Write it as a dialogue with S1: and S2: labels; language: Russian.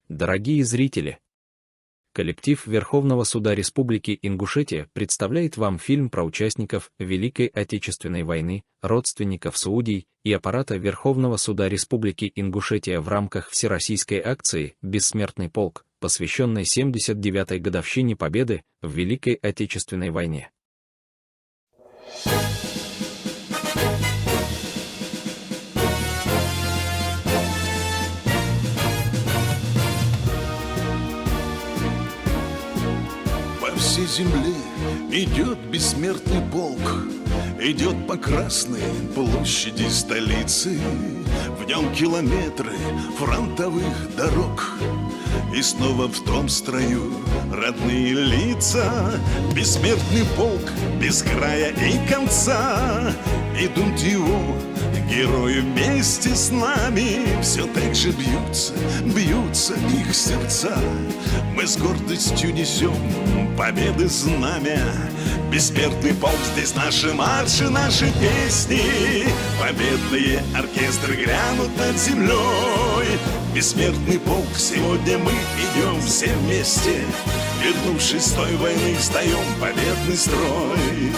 S1: Дорогие зрители! Коллектив Верховного суда Республики Ингушетия представляет вам фильм про участников Великой Отечественной войны, родственников судей и аппарата Верховного суда Республики Ингушетия в рамках всероссийской акции «Бессмертный полк», посвященной 79-й годовщине Победы в Великой Отечественной войне.
S2: По всей земле идет бессмертный полк, идет по Красной площади столицы. В нем километры фронтовых дорог, и снова в том строю родные лица. Бессмертный полк без края и конца, идут его герои вместе с нами. Все так же бьются их сердца. Мы с гордостью несем победы знамя. Бессмертный полк, здесь наши марши, наши песни. Победные оркестры грянут над землей. Бессмертный полк, сегодня мы идем все вместе. Вернувшись с той войны, встаем в победный строй.